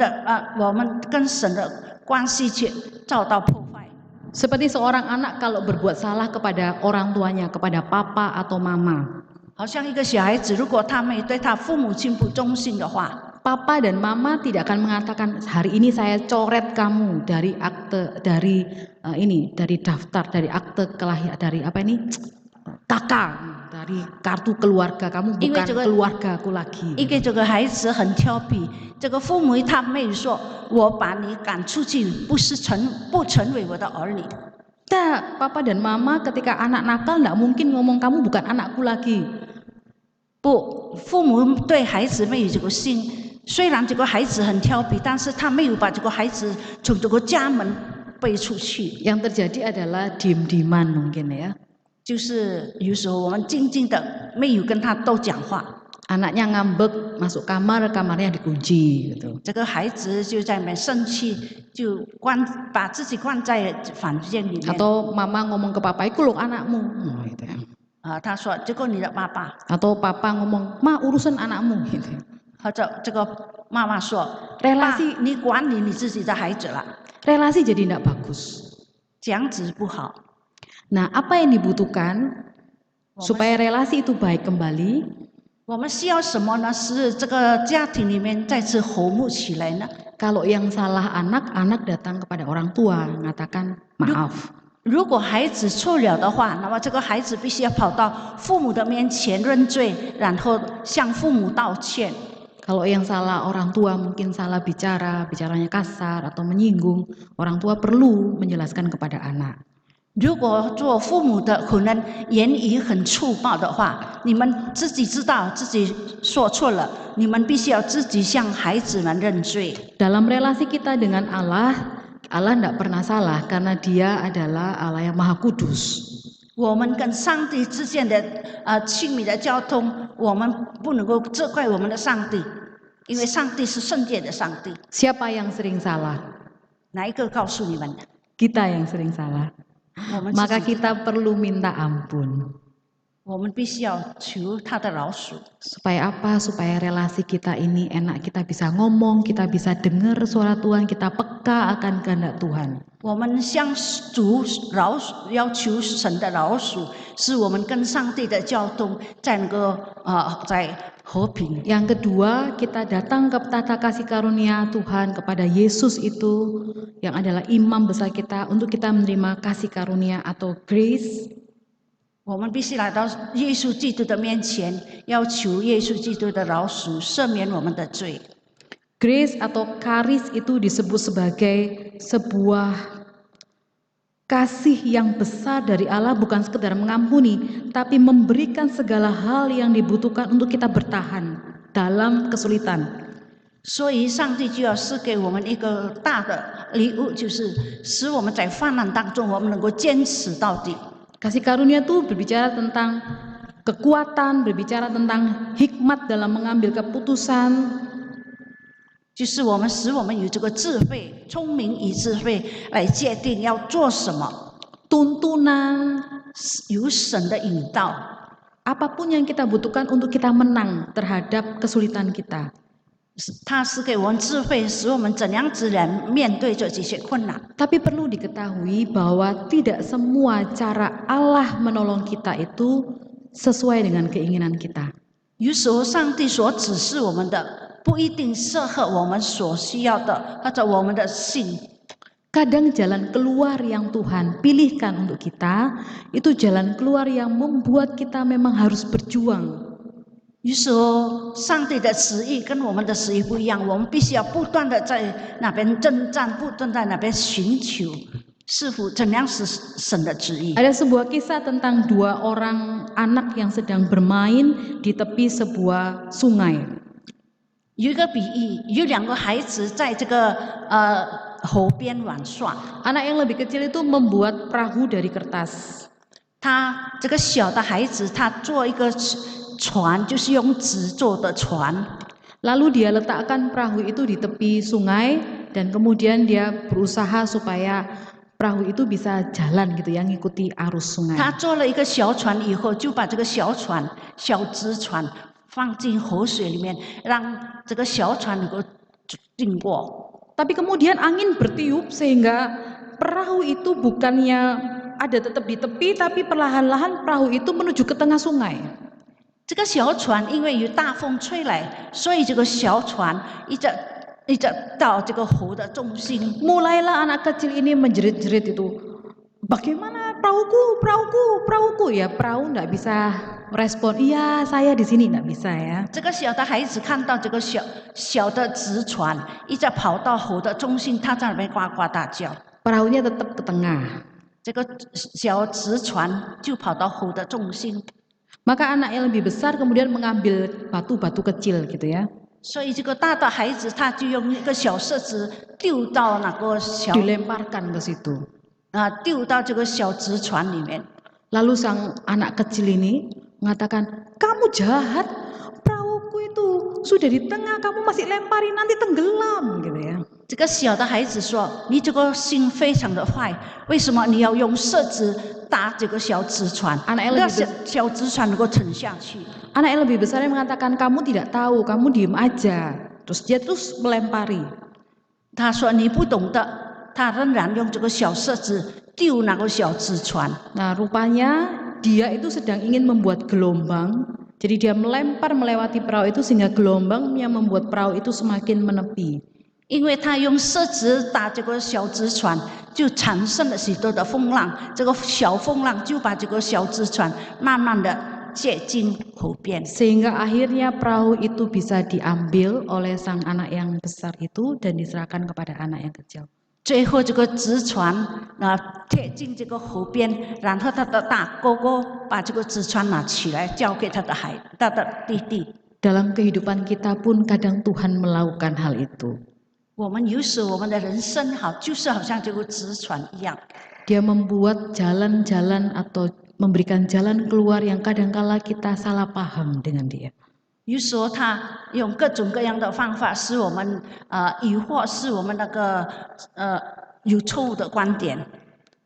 跟神的关系却遭到破坏。 Seperti seorang anak kalau berbuat salah kepada orang tuanya, kepada papa atau mama. 好像一个小孩子，如果他们对他父母亲不忠心的话， Papa dan mama tidak akan mengatakan hari ini saya coret kamu dari akte, dari daftar, dari akte kelahiran, dari apa ini? Kakak, dari kartu keluarga kamu bukan keluargaku lagi. 因为这个孩子很调皮，这个父母他没有说我把你赶出去，不成为我的儿女。 Tidak, papa dan mama ketika anak nakal tidak mungkin ngomong kamu bukan anakku lagi. 不，父母对孩子没有这个心，虽然这个孩子很调皮，但是他没有把这个孩子从这个家门背出去。 Yang terjadi adalah diem-dieman mungkin ya. 就是有时候我们静静的没有跟他都讲话， Anaknya ngambek masuk kamar, kamarnya dikunci gitu. 这个孩子就在里面生气，就把自己关在房间里面。 Atau mama ngomong ke papa, "Iku loh anakmu." Gitu ya. 他说这个你的爸爸， Atau papa ngomong, "Ma urusan anakmu." Gitu. 或者这个妈妈说， Relasi 爸，你管理你自己的孩子了， relasi jadi tidak bagus. 这样子不好。 Nah, apa yang dibutuhkan supaya relasi itu baik kembali? 我们需要什么呢？使这个家庭里面再次和睦起来呢？ Kalau yang salah anak, anak datang kepada orang tua, mengatakan maaf. 如果孩子错了的话，那么这个孩子必须要跑到父母的面前认罪，然后向父母道歉。 Kalau yang salah orang tua mungkin salah bicara, bicaranya kasar atau menyinggung, orang tua perlu menjelaskan kepada anak. 如果做父母的可能言语很粗暴的话，你们自己知道自己说错了，你们必须要自己向孩子们认罪。 Dalam relasi kita dengan Allah, Allah tidak pernah salah karena Dia adalah Allah yang Maha Kudus. 我们跟上帝之间的亲密的交通，我们不能够责怪我们的上帝，因为上帝是圣洁的上帝。 Siapa yang sering salah? 哪一个告诉你们的？ Kita yang sering salah. 我们 Maka 自己， kita perlu minta ampun. 我们必须要求他的饶恕。 Supaya apa? Supaya relasi kita ini enak, kita bisa ngomong, kita bisa dengar suara Tuhan, kita peka akan kehendak Tuhan. 我们向主饶恕，要求神的饶恕，使我们跟上帝的交通在那个在和平。 Yang kedua, kita datang ke tata kasih karunia Tuhan kepada Yesus itu yang adalah imam besar kita untuk kita menerima kasih karunia atau grace. 我们必须来到耶稣基督的面前，要求耶稣基督的饶恕，赦免我们的罪。 Grace atau karis itu disebut sebagai sebuah kasih yang besar dari Allah, bukan sekedar mengampuni, tapi memberikan segala hal yang dibutuhkan untuk kita bertahan dalam kesulitan. 所以，上帝就要赐给我们一个大的礼物，就是使我们在患难当中，我们能够坚持到底。 Kasih karunia itu berbicara tentang kekuatan, berbicara tentang hikmat dalam mengambil keputusan, 就是我们使我们有这个智慧、聪明与智慧来界定要做什么， tuntunan, 有神的引导。 apapun yang kita butuhkan untuk kita menang terhadap kesulitan kita. 他是给我们智慧，使我们怎样子来面对这些困难。 Tapi perlu diketahui bahwa tidak semua cara Allah menolong kita itu sesuai dengan keinginan kita. 有时候，上帝所指示我们的不一定适合我们所需要的，或者我们的心。 Kadang jalan keluar yang Tuhan pilihkan untuk kita itu jalan keluar yang membuat kita memang harus berjuang. 有时候，上帝的旨意跟我们的旨意不一样，我们必须要不断的在那边征战，不断在那边寻求，是否怎样是神的旨意。 Ada sebuah kisah tentang dua orang anak yang sedang bermain di tepi sebuah sungai. 有一个比喻，有两个孩子在这个河边玩耍。 Anak yang lebih kecil itu membuat perahu dari kertas. 他这个小的孩子，他做一个船，就是用纸做的船。 Lalu dia letakkan perahu itu di tepi sungai dan kemudian dia berusaha supaya perahu itu bisa jalan gitu ya, ngikuti arus sungai. 他做了一个小船以后，就把这个小船、小纸船放进河水里面，让这个小船能够经过。 Tapi kemudian angin bertiup sehingga perahu itu bukannya ada tetap di tepi, tapi perlahan-lahan perahu itu menuju ke tengah sungai. 这个小船因为有大风吹来，所以这个小船一直到这个河的中心。 Mulailah anak kecil ini menjerit-jerit itu. Bagaimana perahuku? Ya perahu enggak bisa respon. Iya, saya di sini enggak bisa ya. 这个小的孩子看到这个小的纸船一直跑到河的中心，他在那边呱呱大叫。 Perahunya tetap ke tengah. 这个小纸船就跑到河的中心， Maka anak yang lebih besar kemudian mengambil batu-batu kecil gitu ya. 所以这个大的孩子他就用一个小石子丢到那个小 Dilemparkan ke situ. 丢到这个小纸船里面。 Lalu sang anak kecil ini mengatakan, kamu jahat, perahuku itu sudah di tengah, kamu masih lemparin nanti tenggelam gitu ya. 这个小的孩子说：“你这个心非常的坏，为什么你要用石子打这个小纸船？ Anak yang 那 lebih 小纸船能够沉下去。” Anak yang lebih besar yang mengatakan, kamu tidak tahu, kamu diem aja. Terus dia terus melempari. 他说：“你不懂的。”他仍然用这个小石子丢那个小纸船。 Nah rupanya dia itu sedang ingin membuat gelombang. Jadi dia melempar melewati perahu itu sehingga gelombang yang membuat perahu itu semakin menepi. 因为他用石子打这个小纸船，就产生了许多的风浪。这个小风浪就把这个小纸船慢慢的接近河边， Sehingga akhirnya perahu itu bisa diambil oleh sang anak yang besar itu dan diserahkan kepada anak yang kecil. 最后这个纸船贴近这个河边，然后他的大哥哥把这个纸船拿起来交给他的弟弟。 Dalam kehidupan kita pun kadang Tuhan melakukan hal itu. 我们有时我们的人生就是好像这个纸船一样， Dia membuat jalan-jalan atau memberikan jalan keluar yang kadangkala kita salah paham dengan dia. 有时候他用各种各样的方法使我们疑惑，使我们那个有错误的观点。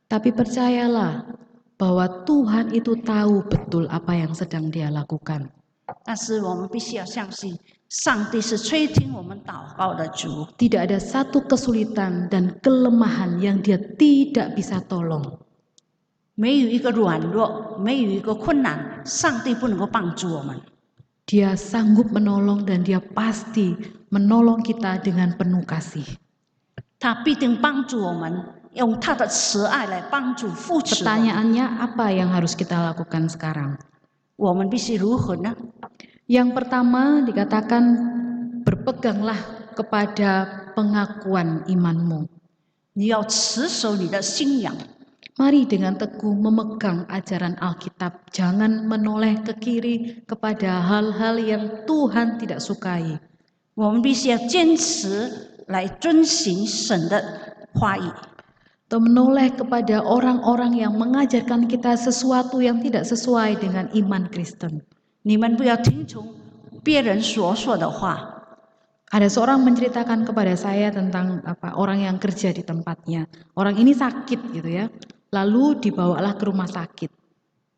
Tapi percayalah bahwa Tuhan itu tahu betul apa yang sedang dia lakukan. 但是我们必须要相信，上帝是垂听我们祷告的主。 Tidak ada satu kesulitan dan kelemahan yang dia tidak bisa tolong. 没有一个软弱，没有一个困难，上帝不能够帮助我们。 Dia sanggup menolong dan dia pasti menolong kita dengan penuh kasih. 他必定帮助我们，用他的慈爱来帮助扶持我们。 Pertanyaannya apa yang harus kita lakukan sekarang? 我们必须如何呢？ Yang pertama dikatakan berpeganglah kepada pengakuan imanmu. 你要持守你的信仰。 Mari dengan teguh memegang ajaran Alkitab, jangan menoleh ke kiri kepada hal-hal yang Tuhan tidak sukai. 我们必须要坚持来遵行神的话语， Atau menoleh kepada orang-orang yang mengajarkan kita sesuatu yang tidak sesuai dengan iman Kristen. 你们不要听从别人所说的话。 Ada seorang menceritakan kepada saya tentang orang yang kerja di tempatnya. Orang ini sakit gitu ya. Lalu dibawalah ke rumah sakit.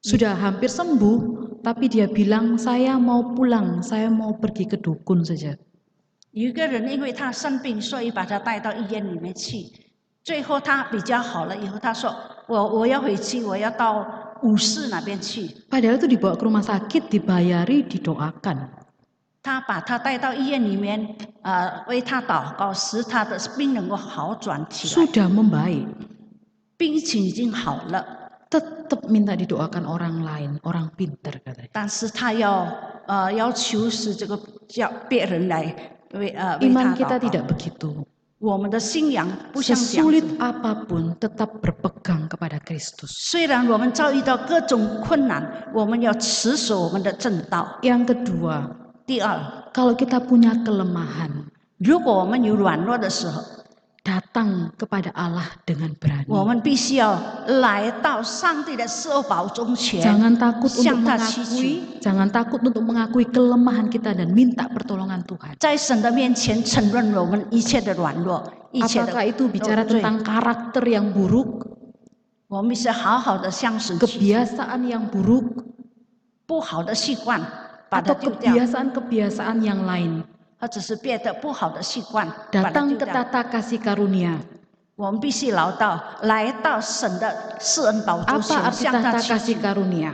Sudah hampir sembuh, tapi dia bilang saya mau pulang, saya mau pergi ke dukun saja. 有一个人因为他生病，所以把他带到医院里面去。最后他比较好了以后，他说：“我要回去，我要到武士那边去。” Padahal itu dibawa ke rumah sakit, dibayari, didoakan. 他把他带到医院里面，为他祷告，使他的病能够好转起来。 Sudah membaik, 病情已经好了， tetap minta didoakan orang lain, orang pintar katanya. 但是他要求使这个叫别人来为他 Iman 祷 kita 告。 tidak begitu. 我们的信仰不像这样 Sesulit 子。 apapun tetap berpegang kepada Kristus. 虽然我们遭遇到各种困难，我们要持守我们的正道。 Yang kedua, 第二， kalau kita punya kelemahan, 如果我们有软弱的时候， datang kepada Allah dengan berani. 我们必须要来到上帝的施恩宝座前， Jangan takut untuk 向他祈求， jangan takut untuk mengakui kelemahan kita dan minta pertolongan Tuhan. 在神的面前承认我们一切的软弱，一切的 Apakah itu bicara 罪。 tentang karakter yang buruk, 我们必须好好的向神祈求， kebiasaan yang buruk, 不好的习惯把它 atau 丢掉， kebiasaan-kebiasaan yang lain. 或者是别的不好的习惯把它 Datang 丢 ke 掉。 tata kasih karunia. 我们必须来到神的施恩宝座 Apa 前， arti 向他 tata 祈 kasih 求。 karunia?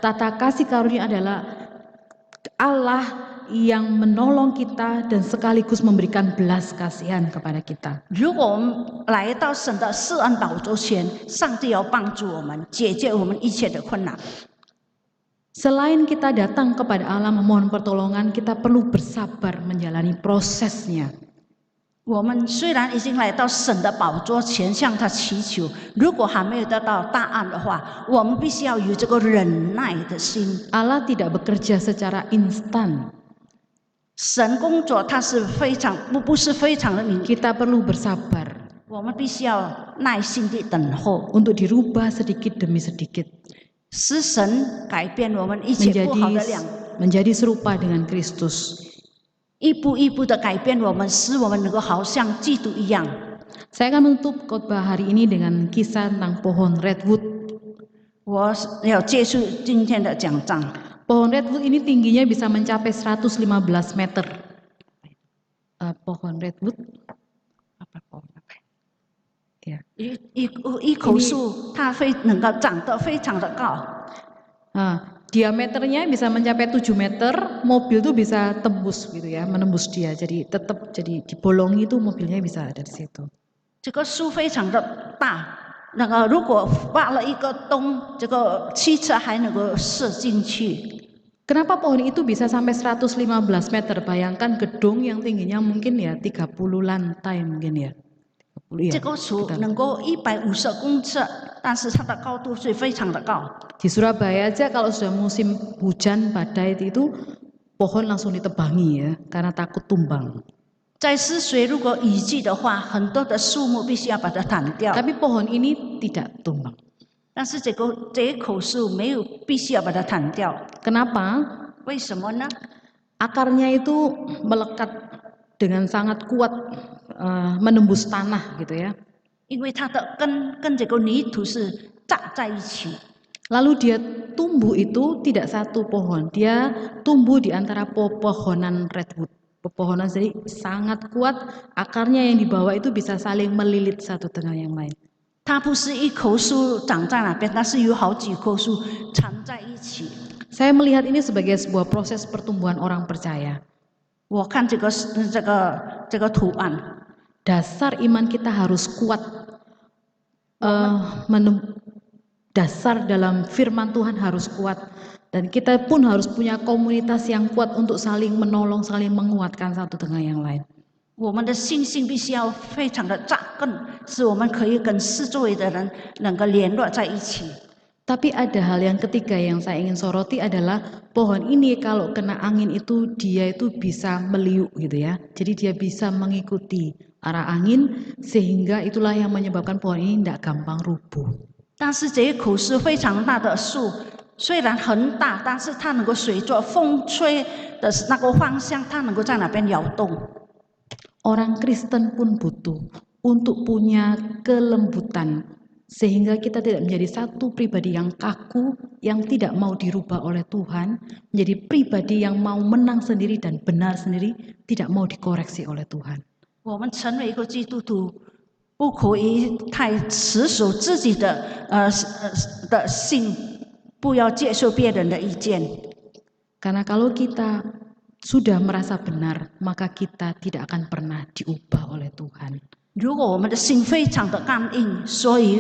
Tata kasih karunia adalah Allah yang menolong kita dan sekaligus memberikan belas kasihan kepada kita. 如果我们来到神的施恩宝座前，上帝要帮助我们，解决我们一切的困难。 Selain kita datang kepada Allah memohon pertolongan, kita perlu bersabar menjalani prosesnya. 我们虽然已经来到神的宝座前向他祈求，如果还没有得到答案的话，我们必须要有这个忍耐的心。 Allah tidak bekerja secara instan. 神工作他是不是非常的明， Kita perlu bersabar 我们必须要耐心地等候， untuk dirubah sedikit demi sedikit 使神改变我们一切不好的menjadi serupa dengan Kristus. 一步一步的改变我们，使我们能够好像基督一样。 Saya akan menutup khotbah hari ini dengan kisah tentang pohon redwood. 我要结束今天的讲章。 Pohon redwood ini tingginya bisa mencapai 115 meter. Pohon redwood apa pohon apa? Ya. 一棵树，它能够长得非常的高。diameternya bisa mencapai 7 meter, mobil tuh bisa tembus gitu ya, menembus dia. Jadi tetap jadi dibolongi itu mobilnya bisa ada di situ. 这个树非常的大，那个如果挖了一个洞，这个汽车还能够射进去。 Kenapa pohon itu bisa sampai 115 meter? Bayangkan gedung yang tingginya mungkin ya 30 lantai mungkin ya. 30, 这 ya, 棵树 sekitar. 能够150公尺，但是它的高度是非常的高。 Di Surabaya aja kalau sudah musim hujan badai itu pohon langsung ditebangi ya karena takut tumbang. 在泗水如果雨季的话，很多的树木必须要把它砍掉。 Tapi pohon ini tidak tumbang. 但是这一棵树没有必须要把它砍掉， Kenapa? 为什么呢？ Akarnya itu melekat dengan sangat kuat menembus tanah gitu ya. 因为它的根跟这个泥土是扎在一起。 Lalu dia tumbuh itu tidak satu pohon, dia tumbuh di antara pepohonan redwood. Pepohonan jadi sangat kuat, akarnya yang dibawa itu bisa saling melilit satu dengan yang lain. 它不是一棵树长在哪边，它是有好几棵树缠在一起。 Saya melihat ini sebagai sebuah proses pertumbuhan orang percaya. 我看这个图案， Dasar iman kita harus kuat. Dasar dalam firman Tuhan harus kuat. Dan kita pun harus punya komunitas yang kuat untuk saling menolong, saling menguatkan satu dengan yang lain. 我们的信心必须要非常的扎根，使我们可以跟四周围的人能够联络在一起。 Tapi ada hal yang ketiga yang saya ingin soroti adalah pohon ini kalau kena angin itu dia itu bisa meliuk gitu ya. Jadi dia bisa mengikuti arah angin sehingga itulah yang menyebabkan pohon ini tidak gampang rubuh. 但是这一棵是非常大的树，虽然很大，但是它能够随着风吹的那个方向，它能够在那边摇动。 Orang Kristen pun butuh untuk punya kelembutan sehingga kita tidak menjadi satu pribadi yang kaku yang tidak mau dirubah oleh Tuhan, menjadi pribadi yang mau menang sendiri dan benar sendiri, tidak mau dikoreksi oleh Tuhan. 我们成为一个基督徒，不可以太持守自己的信，不要接受别人的意见。 Karena kalau kita sudah merasa benar, maka kita tidak akan pernah diubah oleh Tuhan. 如果我们的心非常的刚硬，所以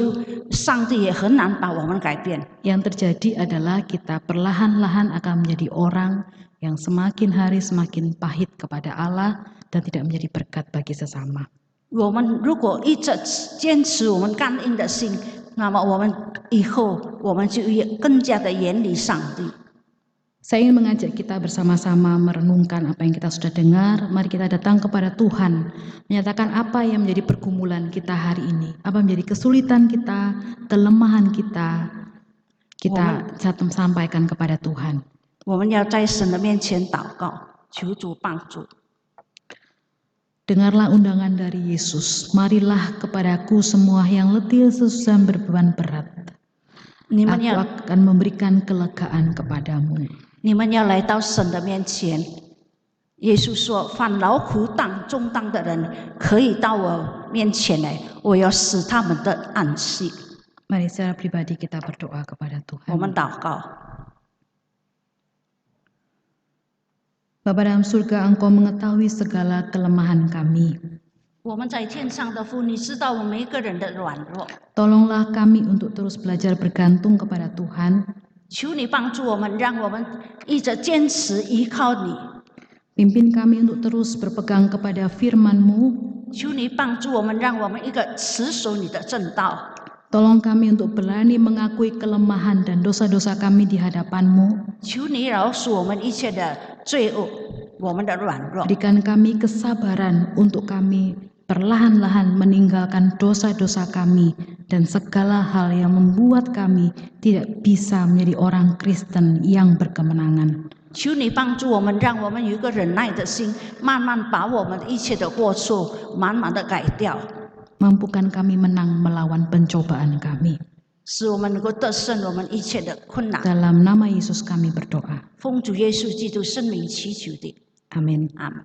上帝也很难把我们改变。 Yang terjadi adalah kita perlahan-lahan akan menjadi orang yang semakin hari semakin pahit kepada Allah dan tidak menjadi berkat bagi sesama. 我们如果一直坚持我们刚硬的心，那么我们以后我们就更加的远离上帝。 Saya ingin mengajak kita bersama-sama merenungkan apa yang kita sudah dengar. Mari kita datang kepada Tuhan, menyatakan apa yang menjadi pergumulan kita hari ini, apa menjadi kesulitan kita, kelemahan kita sampaikan kepada Tuhan. 我们要在神的面前祷告，求主帮助。 Dengarlah undangan dari Yesus. Marilah kepadaku semua yang letih, susah, berbeban berat. Aku akan memberikan kelegaan kepadamu. 你们要来到神的面前。耶稣说：“凡劳苦重担的人，可以到我面前来，我要使他们的安息。” Mari secara pribadi kita berdoa kepada Tuhan. 我们祷告。 Bapa dalam surga, Engkau mengetahui segala kelemahan kami. 我们在天上的父，你知道我们每个人的软弱。 Tolonglah kami untuk terus belajar bergantung kepada Tuhan. 求你帮助我们，让我们一直坚持依靠你。 Pimpin kami untuk terus berpegang kepada firman-Mu. 求你帮助我们，让我们一个持守你的正道。 Tolong kami untuk berani mengakui kelemahan dan dosa-dosa kami di hadapan-Mu. 求你饶恕我们一切的罪恶，我们的软弱。 Berikan kami kesabaran untuk kami perlahan-lahan meninggalkan dosa-dosa kami dan segala hal yang membuat kami tidak bisa menjadi orang Kristen yang berkemenangan. 求你帮助我们，让我们有一个忍耐的心，慢慢把我们一切的过错慢慢的改掉， Mampukan kami menang melawan pencobaan kami. 使我们能够得胜我们一切的困难。 Dalam nama Yesus kami berdoa. 奉主耶稣基督圣名祈求的， Amin. 阿门。